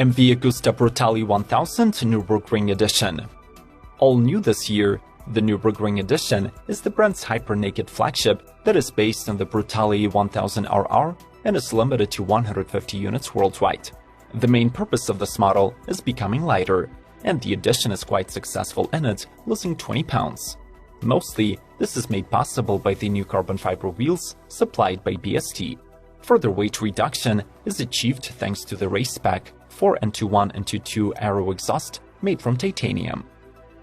MV Agusta Brutale 1000 Nürburgring Edition. All new this year, the Nürburgring Edition is the brand's hyper-naked flagship that is based on the Brutale 1000RR and is limited to 150 units worldwide. The main purpose of this model is becoming lighter, and the Edition is quite successful in it, losing 20 pounds. Mostly, this is made possible by the new carbon fiber wheels supplied by BST. Further weight reduction is achieved thanks to the race spec 4N21N22 aero exhaust made from titanium.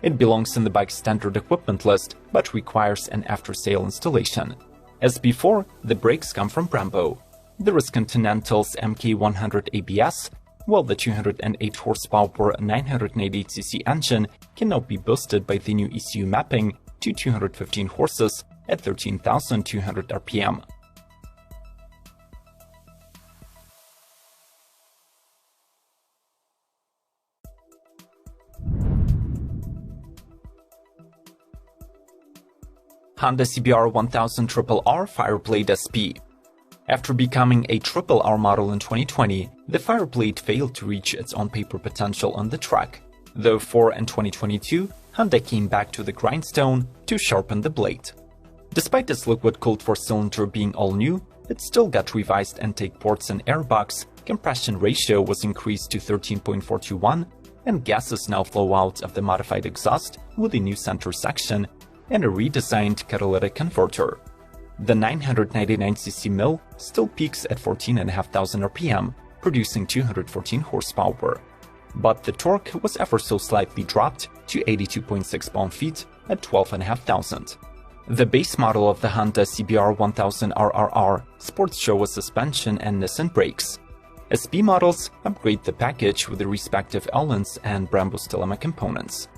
It belongs in the bike's standard equipment list, but requires an after-sale installation. As before, the brakes come from Brembo. There is Continental's MK100 ABS, while the 208 horsepower 988cc engine can now be boosted by the new ECU mapping to 215 horses at 13,200 RPM. Honda CBR 1000 RRR Fireblade SP. After becoming a RRR model in 2020, the Fireblade failed to reach its on-paper potential on the track. Therefore, in 2022, Honda came back to the grindstone to sharpen the blade. Despite its liquid-cooled four-cylinder being all new, it still got revised intake ports and airbox, compression ratio was increased to 13.4:1, and gases now flow out of the modified exhaust with a new center section and a redesigned catalytic converter. The 999cc mill still peaks at 14,500 RPM, producing 214 horsepower. But the torque was ever so slightly dropped to 82.6 pound-feet at 12,500. The base model of the Honda CBR 1000 RRR sports Showa suspension and Nissan brakes. SP models upgrade the package with the respective Öhlins and Brembo Stelema components.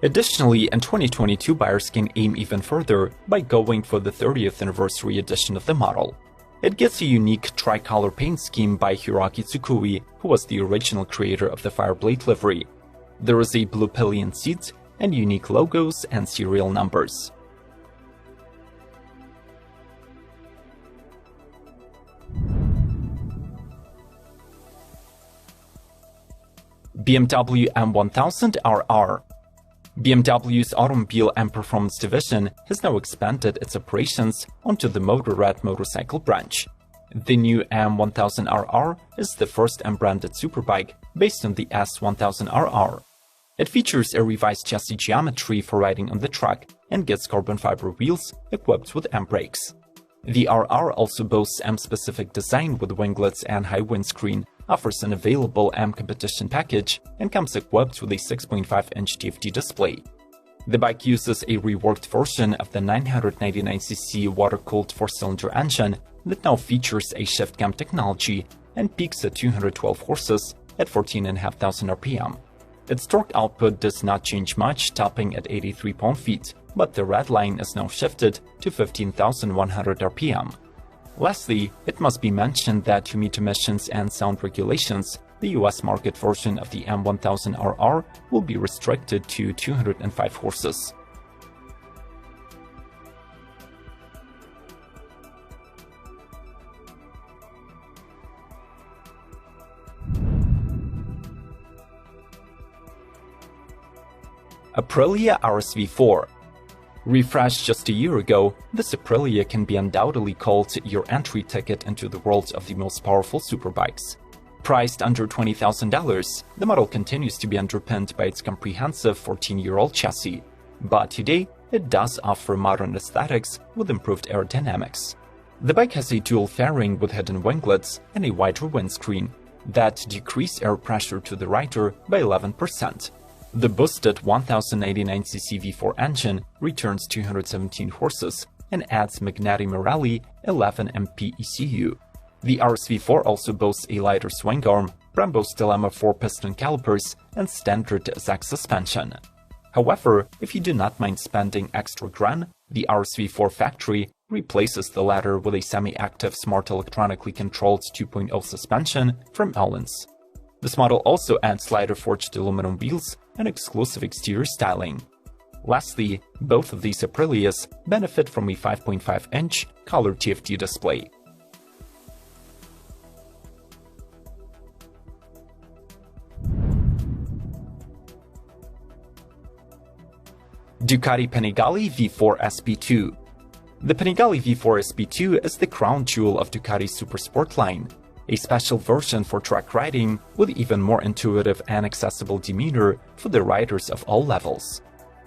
Additionally, in 2022, buyers can aim even further by going for the 30th anniversary edition of the model. It gets a unique tricolor paint scheme by Hiroaki Tsukui, who was the original creator of the Fireblade livery. There is a blue pillion seat and unique logos and serial numbers. BMW M1000 RR. BMW's Automobile and Performance division has now expanded its operations onto the Motorrad motorcycle branch. The new M1000RR is the first M-branded superbike based on the S1000RR. It features a revised chassis geometry for riding on the track and gets carbon fiber wheels equipped with M-brakes. The RR also boasts M-specific design with winglets and high windscreen, offers an available M competition package, and comes equipped with a 6.5-inch TFT display. The bike uses a reworked version of the 999cc water-cooled four-cylinder engine that now features a shift cam technology and peaks at 212 horses at 14,500 RPM. Its torque output does not change much, topping at 83 pound-feet, but the red line is now shifted to 15,100 RPM. Lastly, it must be mentioned that to meet emissions and sound regulations, the US market version of the M1000RR will be restricted to 205 horses. Aprilia RSV4. Refreshed just a year ago, this Aprilia can be undoubtedly called your entry ticket into the world of the most powerful superbikes. Priced under $20,000, the model continues to be underpinned by its comprehensive 14-year-old chassis. But today, it does offer modern aesthetics with improved aerodynamics. The bike has a dual fairing with hidden winglets and a wider windscreen that decrease air pressure to the rider by 11%. The boosted 1099cc V4 engine returns 217 horses and adds Magneti Marelli 11 MP ECU. The RSV4 also boasts a lighter swing arm, Brembo Stelema 4-piston calipers, and standard ZX suspension. However, if you do not mind spending extra grand, the RSV4 factory replaces the latter with a semi-active smart electronically controlled 2.0 suspension from Öhlins. This model also adds lighter forged aluminum wheels and exclusive exterior styling. Lastly, both of these Aprilias benefit from a 5.5-inch color TFT display. Ducati Panigale V4 SP2. The Panigale V4 SP2 is the crown jewel of Ducati's Supersport line, a special version for track riding with even more intuitive and accessible demeanor for the riders of all levels.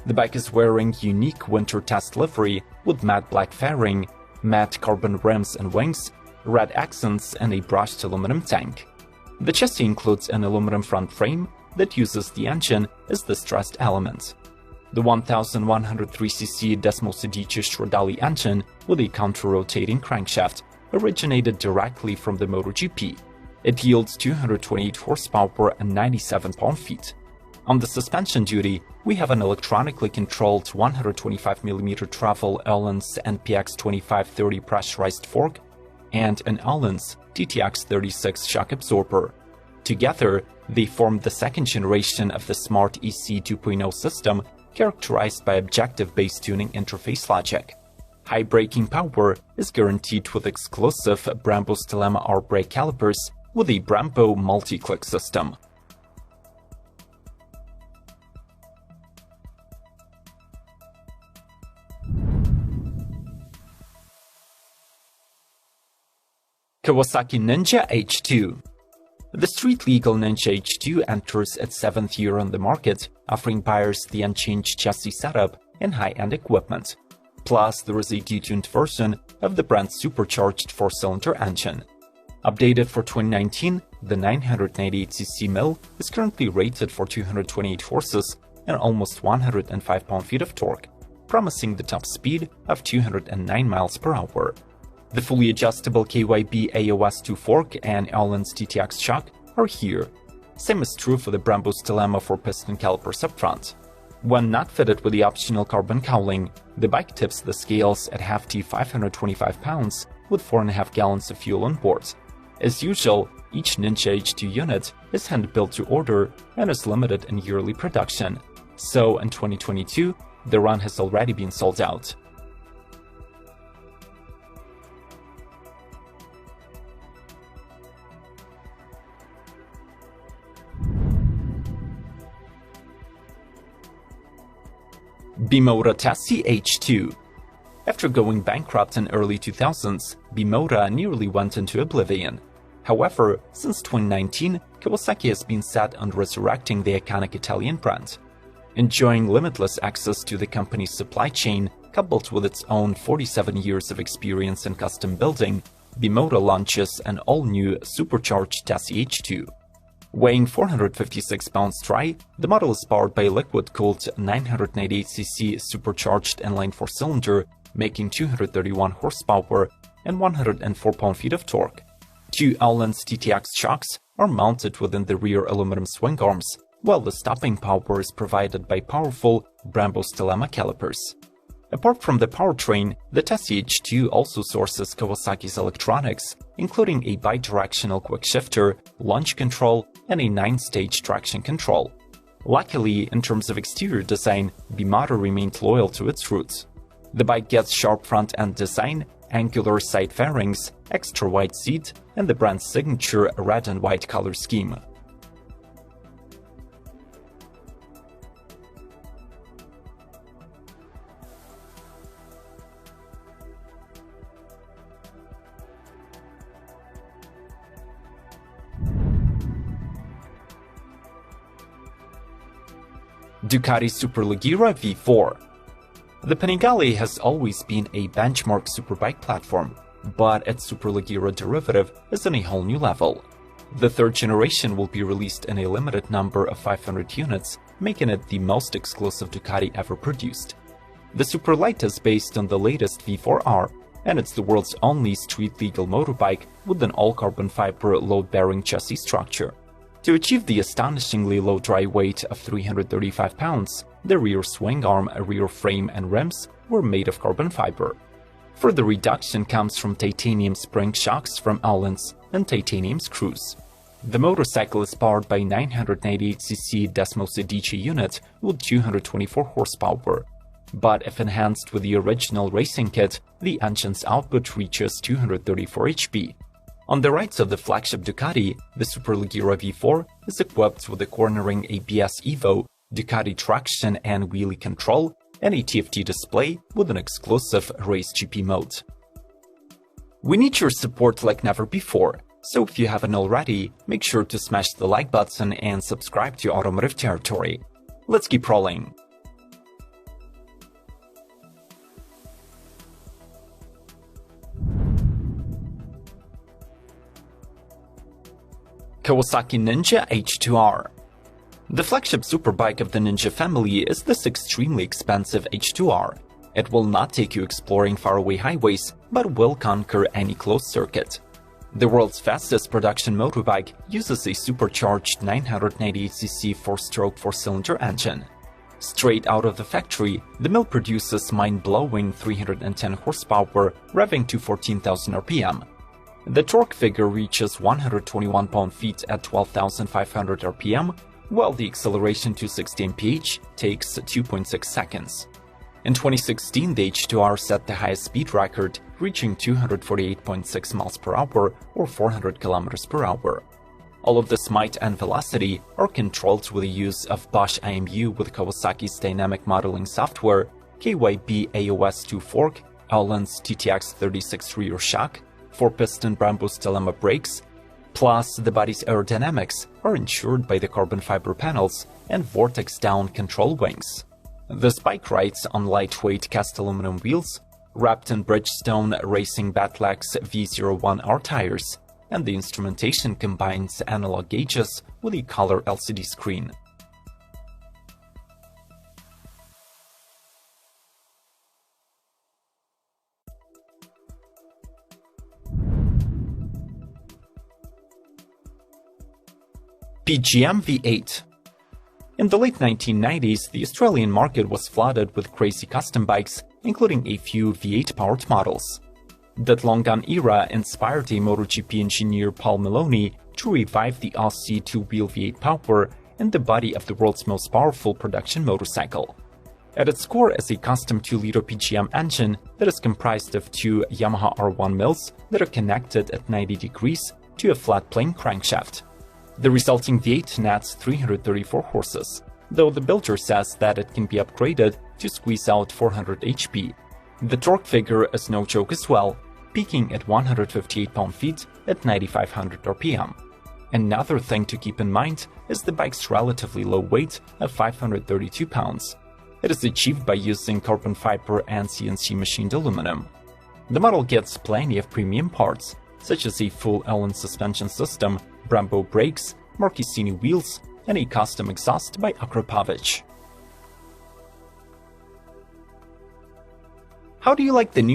The bike is wearing unique winter test livery with matte black fairing, matte carbon rims and wings, red accents, and a brushed aluminum tank. The chassis includes an aluminum front frame that uses the engine as the stressed element. The 1103cc Desmosedici Stradale engine with a counter-rotating crankshaft originated directly from the MotoGP. It yields 228 horsepower and 97 pound-feet. On the suspension duty, we have an electronically controlled 125mm travel Öhlins NPX 2530 pressurized fork and an Öhlins TTX 36 shock absorber. Together, they form the second generation of the Smart EC 2.0 system, characterized by objective base tuning interface logic. High braking power is guaranteed with exclusive Brembo Stelema R brake calipers with a Brembo multi-click system. Kawasaki Ninja H2. The street-legal Ninja H2 enters its 7th year on the market, offering buyers the unchanged chassis setup and high-end equipment. Plus, there is a detuned version of the brand's supercharged 4-cylinder engine. Updated for 2019, the 998cc mill is currently rated for 228 horses and almost 105 pound-feet of torque, promising the top speed of 209 miles per hour. The fully adjustable KYB AOS2 fork and Öhlins TTX shock are here. Same is true for the Brembo Stelema 4-piston calipers up front. When not fitted with the optional carbon cowling, the bike tips the scales at hefty 525 pounds with 4.5 gallons of fuel on board. As usual, each Ninja H2 unit is hand-built to order and is limited in yearly production. So in 2022, the run has already been sold out. Bimota Tassie H2. After going bankrupt in early 2000s, Bimota nearly went into oblivion. However, since 2019, Kawasaki has been set on resurrecting the iconic Italian brand. Enjoying limitless access to the company's supply chain, coupled with its own 47 years of experience in custom building, Bimota launches an all-new supercharged Tassie H2. Weighing 456 pounds dry, the model is powered by a liquid-cooled 998cc supercharged inline 4-cylinder, making 231 horsepower and 104 pound-feet of torque. Two Öhlins TTX shocks are mounted within the rear aluminum swing arms, while the stopping power is provided by powerful Brembo Stelema calipers. Apart from the powertrain, the Tassie H2 also sources Kawasaki's electronics, including a bidirectional quick shifter, launch control, and a 9-stage traction control. Luckily, in terms of exterior design, Bimota remained loyal to its roots. The bike gets sharp front-end design, angular side fairings, extra wide seat, and the brand's signature red and white color scheme. Ducati Superleggera V4. The Panigale has always been a benchmark superbike platform, but its Superleggera derivative is on a whole new level. The third generation will be released in a limited number of 500 units, making it the most exclusive Ducati ever produced. The Superlight is based on the latest V4R, and it's the world's only street-legal motorbike with an all-carbon fiber load-bearing chassis structure. To achieve the astonishingly low dry weight of 335 pounds, the rear swing arm, rear frame, and rims were made of carbon fiber. Further reduction comes from titanium spring shocks from Öhlins and titanium screws. The motorcycle is powered by 998cc Desmosedici unit with 224 horsepower. But if enhanced with the original racing kit, the engine's output reaches 234 HP. On the right of the flagship Ducati, the Superleggera V4 is equipped with the cornering ABS Evo, Ducati traction and wheelie control, and a TFT display with an exclusive Race GP mode. We need your support like never before, so if you haven't already, make sure to smash the like button and subscribe to Automotive Territory. Let's keep rolling. Kawasaki Ninja H2R. The flagship superbike of the Ninja family is this extremely expensive H2R. It will not take you exploring faraway highways, but will conquer any closed circuit. The world's fastest production motorbike uses a supercharged 998cc 4-stroke 4-cylinder engine. Straight out of the factory, the mill produces mind-blowing 310 horsepower, revving to 14,000 rpm. The torque figure reaches 121 pound-feet at 12,500 rpm, while the acceleration to 60 mph takes 2.6 seconds. In 2016, the H2R set the highest speed record, reaching 248.6 miles per hour or 400 kilometers per hour. All of this might and velocity are controlled with the use of Bosch IMU with Kawasaki's dynamic modeling software, KYB AOS2 fork, Öhlins TTX 36 rear shock, 4-piston Brembo's dilemma brakes, plus the body's aerodynamics are ensured by the carbon fiber panels and vortex down control wings. This bike rides on lightweight cast aluminum wheels, wrapped in Bridgestone Racing Batlax V01R tires, and the instrumentation combines analog gauges with a color LCD screen. PGM V8. In the late 1990s, the Australian market was flooded with crazy custom bikes, including a few V8-powered models. That long-gone era inspired a MotoGP engineer Paul Maloney to revive the Aussie two-wheel V8 power in the body of the world's most powerful production motorcycle. At its core is a custom 2-liter PGM engine that is comprised of two Yamaha R1 mills that are connected at 90 degrees to a flat-plane crankshaft. The resulting V8 nets 334 horses, though the builder says that it can be upgraded to squeeze out 400 HP. The torque figure is no joke as well, peaking at 158 pound-feet at 9,500 rpm. Another thing to keep in mind is the bike's relatively low weight of 532 pounds. It is achieved by using carbon fiber and CNC machined aluminum. The model gets plenty of premium parts, such as a full Öhlins suspension system, Brembo brakes, Marchesini wheels, and a custom exhaust by Akrapovic. How do you like the new